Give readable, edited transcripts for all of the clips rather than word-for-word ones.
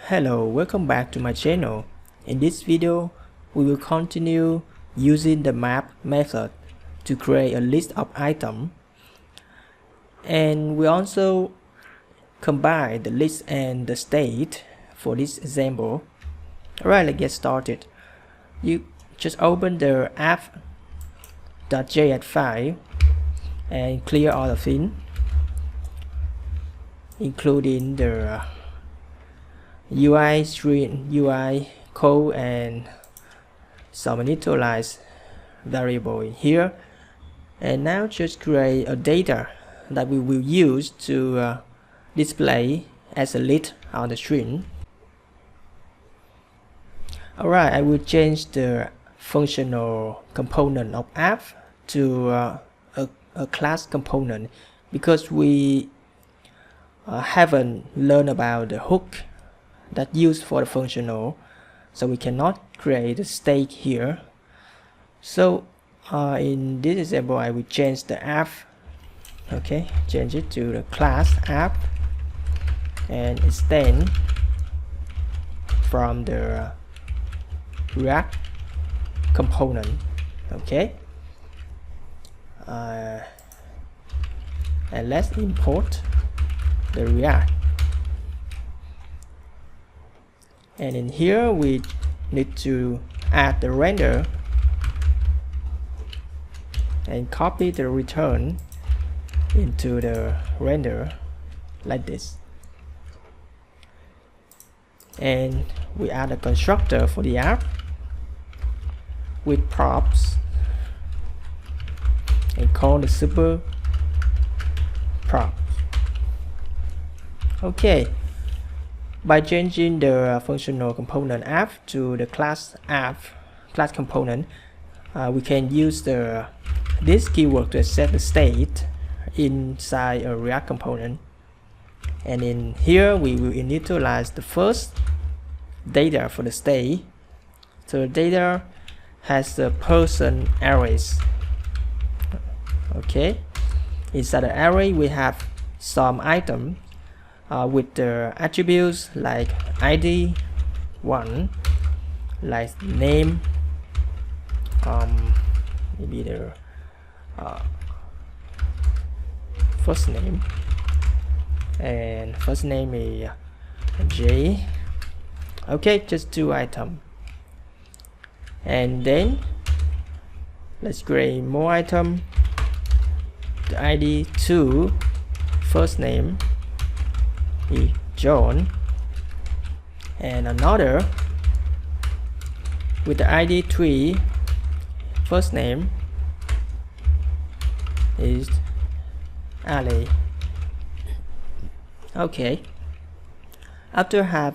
Hello, welcome back to my channel. In this video, we will continue using the map method to create a list of items, and we also combine the list and the state for this example. Alright, let's get started. You just open the app.js file and clear all the things, including the UI string, UI code, and some initialize variable in here. And now just create a data that we will use to display as a list on the screen. Alright, I will change the functional component of app to a class component because we haven't learned about the hook that used for the functional, so we cannot create a state here. So in this example, I will change the app. Okay, change it to the class app and extend from the React component. Okay, and let's import the React. And in here we need to add the render and copy the return into the render like this. And we add a constructor for the app with props and call the super props. Okay. By changing the functional component app to the class component, we can use this keyword to set the state inside a React component. And in here we will initialize the first data for the state. So the data has the person arrays. Okay, inside the array we have some item with the attributes like ID 1, like name, maybe the first name, and first name is J. Okay, just 2 items. And then let's create more item. The ID 2, first name is John, and another with the ID 3, first name is Ali. Okay, after have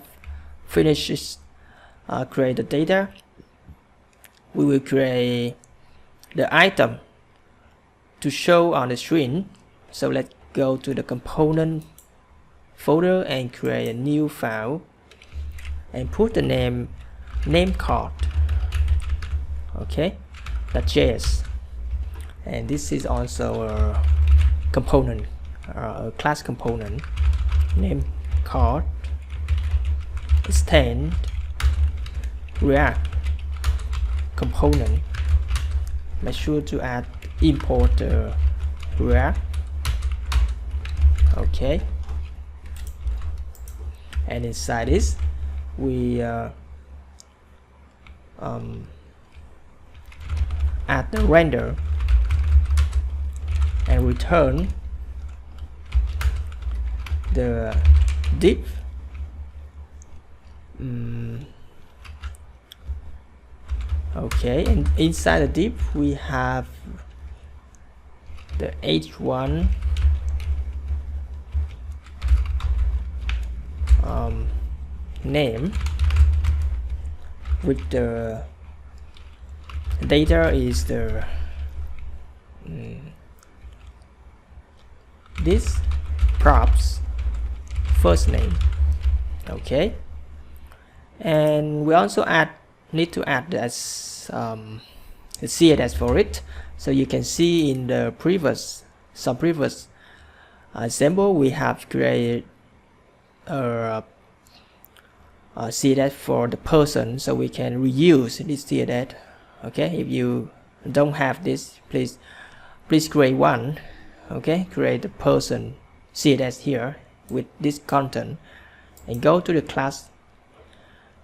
finished create the data, we will create the item to show on the screen. So let's go to the component folder and create a new file and put the name NameCard. Okay, .js, and this is also a component, a class component. NameCard extend React component. Make sure to add import the React. Okay, and inside this we add the render and return the div. Okay, and inside the div we have the h1 name with the data is the this props first name. Okay, and we also need to add as CSS for it. So you can see in the previous example we have created a CSS for the person, so we can reuse this CSS. Okay, if you don't have this, please create one. Okay, create the person CSS here with this content, and go to the class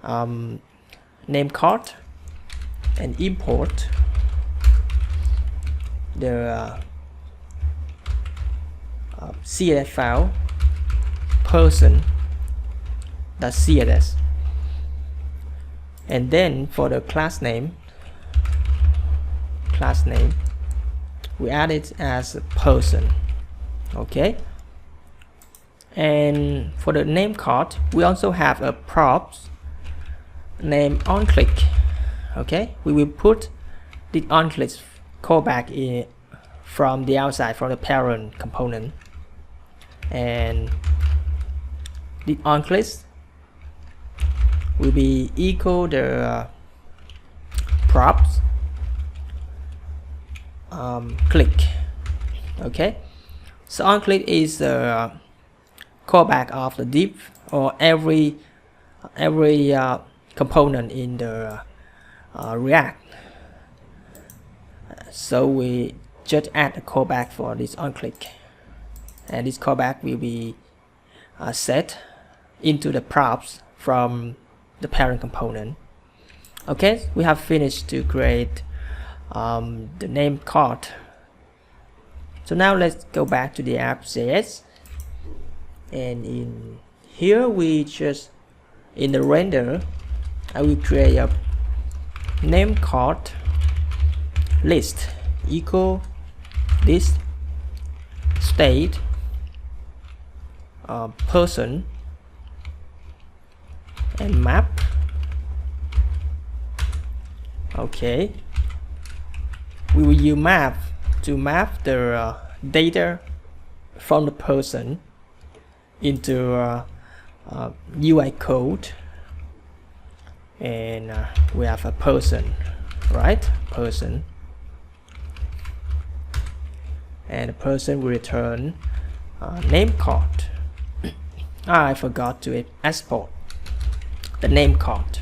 NameCard and import the CSS file person.css, and then for the class name we add it as a person. Okay, and for the name card we also have a props name onClick. Okay, we will put the onClick callback in from the outside, from the parent component, and the onClick will be equal the props click. Okay, so onClick is the callback of the div or every component in the React. So we just add a callback for this onClick, and this callback will be set into the props from the parent component. Okay, we have finished to create the name card. So now let's go back to the app.js, and in here we just, in the render, I will create a name card list equal this state person and map. Okay, we will use map to map the data from the person into UI code, and we have a person, right? Person, and the person will return name card. I forgot to export the name card.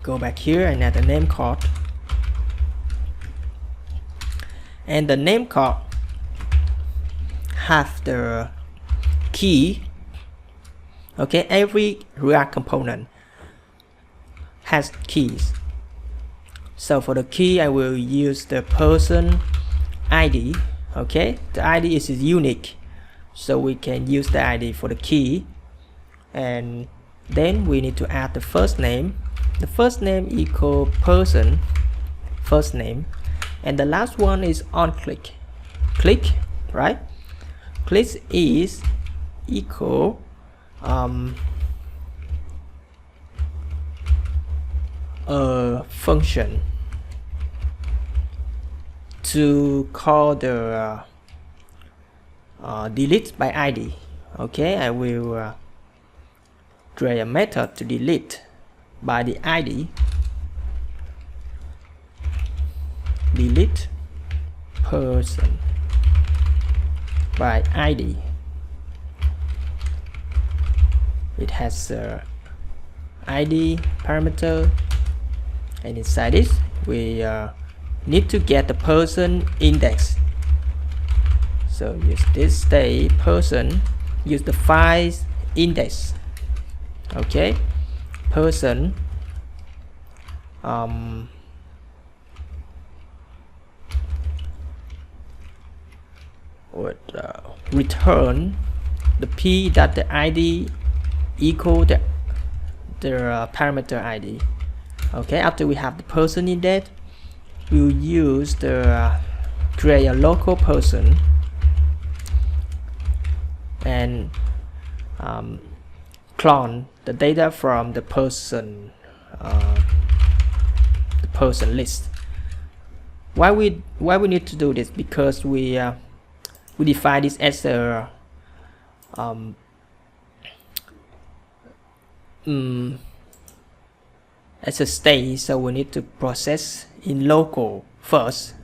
Go back here and add the name card, and the name card have the key. Okay, every React component has keys. So for the key I will use the person ID. Okay, the ID is unique, so we can use the ID for the key, and then we need to add the first name. The first name equal person first name, and the last one is onClick click, right? Click is equal a function to call the delete by ID. Okay, I will create a method to delete by the ID. Delete person by ID. It has a ID parameter, and inside this we need to get the person index. So use this state person, use the file's index. Okay, person would return the p that the ID equal the parameter ID. Okay, after we have the person index, we'll use the create a local person and clone the data from the person list. Why we need to do this? Because we define this as a state, so we need to process in local first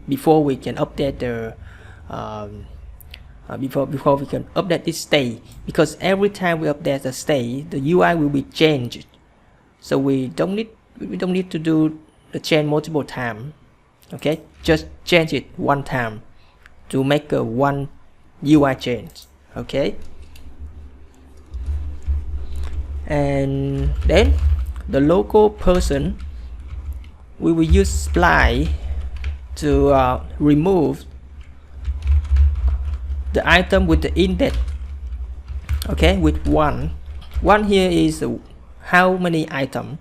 before we can update the before we can update this state, because every time we update the state, the UI will be changed. So we don't need to do the change multiple times. Okay, just change it one time to make a one UI change. Okay, and then the local person, we will use splice to remove the item with the index. Okay, with one here is how many items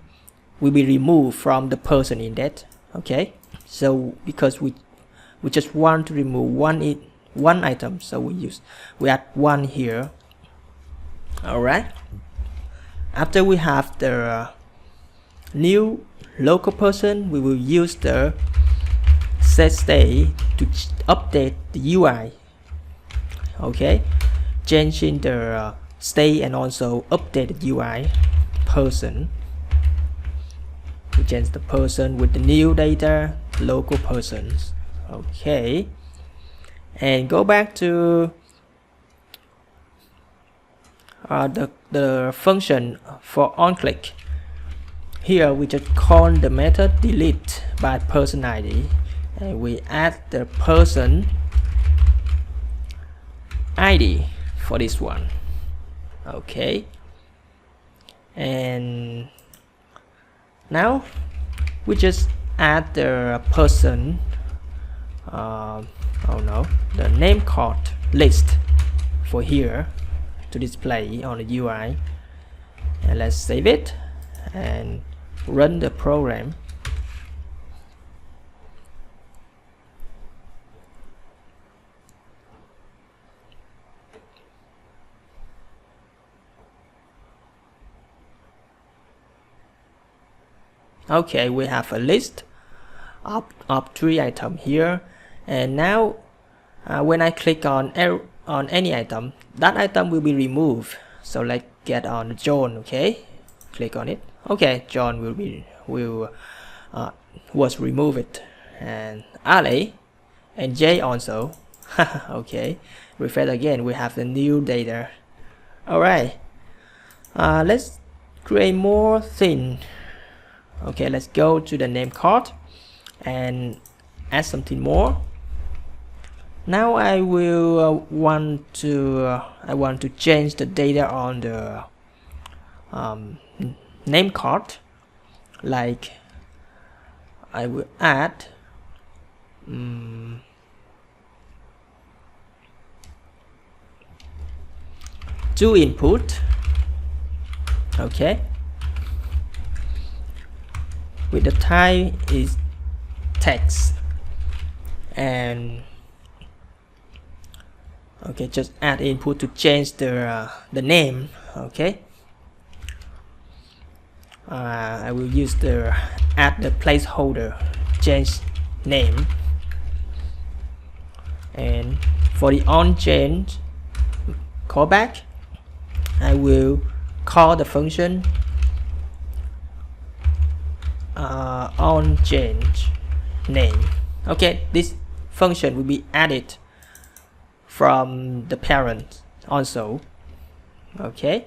will be removed from the person index. Okay, so because we just want to remove one item, so we add one here. All right, after we have the new local person, we will use the set state to update the UI. Okay, changing the state and also update the UI person. We change the person with the new data, local persons. Okay, and go back to the function for on click. Here we just call the method delete by person ID, and we add the person ID for this one. Okay, and now we just add the person the name card list for here to display on the UI, and let's save it and run the program. Okay, we have a list of 3 items here, and now when I click on any item, that item will be removed. So let's get on John. Okay, click on it. Okay, John was removed, and Ali and J also. Okay, refresh again, we have the new data. All right, let's create more thing. Okay, let's go to the name card and add something more. Now I will want to change the data on the name card. Like I will add two input. Okay, with the type is text, and okay, just add input to change the name. Okay, I will use the add the placeholder change name, and for the on change callback, I will call the function on change name. Okay, this function will be added from the parent also. Okay,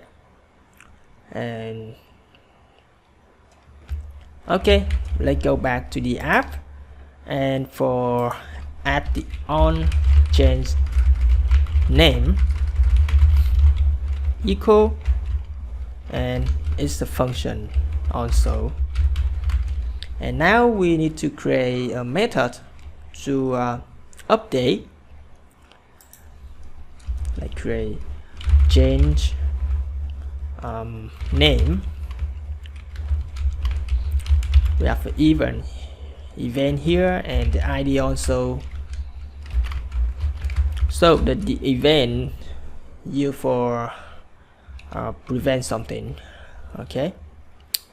and okay, let's go back to the app, and for add the on change name equal, and it's the function also. And now we need to create a method to update. Like create change name. We have an event here, and the ID also, so that the event used for prevent something. Okay,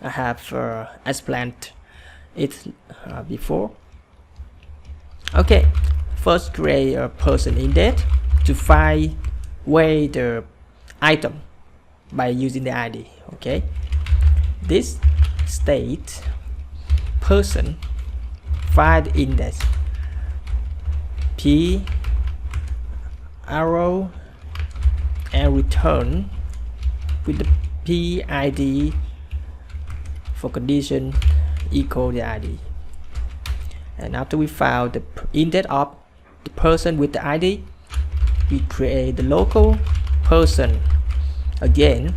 I have explained it before. Okay, first create a person index to find where the item by using the ID. Okay, this state person find index p arrow and return with the PID for condition equal the ID. And after we found the index of the person with the ID, we create the local person again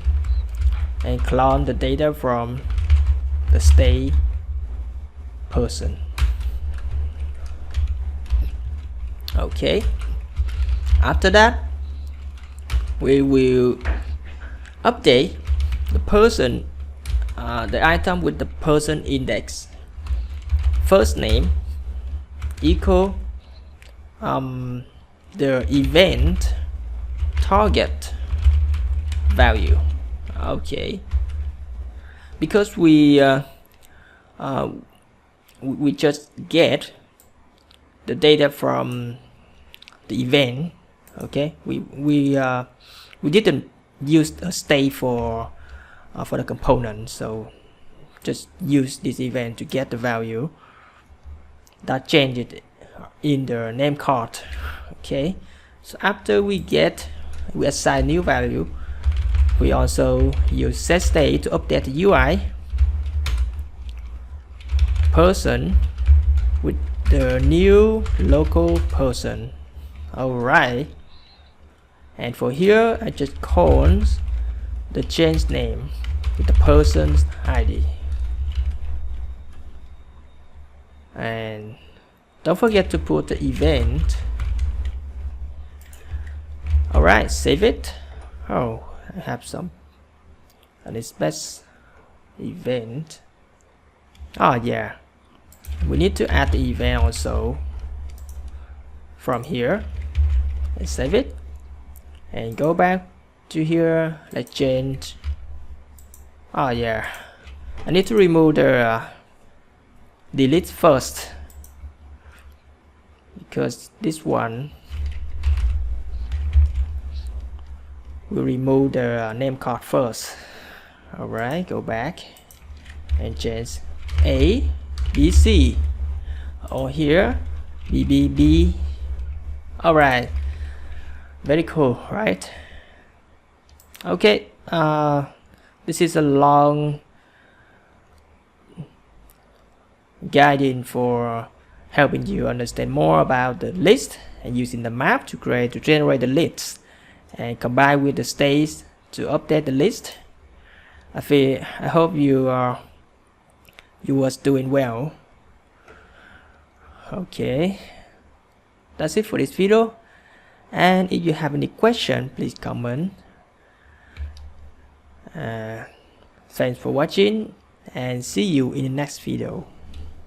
and clone the data from the state person. Okay, after that we will update the person, the item with the person index. First name equal the event target value. Okay, because we just get the data from the event. Okay, we didn't use a state for the component, so just use this event to get the value that change it in the name card. Okay, so after we assign new value, we also use setState to update the UI person with the new local person. Alright, and for here I just call the change name with the person's ID. And don't forget to put the event. Alright, save it. Oh, I have some and it's best event. Oh yeah, we need to add the event also from here. Let's save it and go back to here. Let's change. Oh yeah, I need to remove the delete first, because this one will remove the name card first. Alright, go back and change A, B, C, or here B, B, B. Alright, very cool, right? Okay, this is a long guiding for helping you understand more about the list and using the map to generate the lists and combine with the states to update the list. I hope you was doing well. Okay, that's it for this video, and if you have any question, please comment. Thanks for watching and see you in the next video.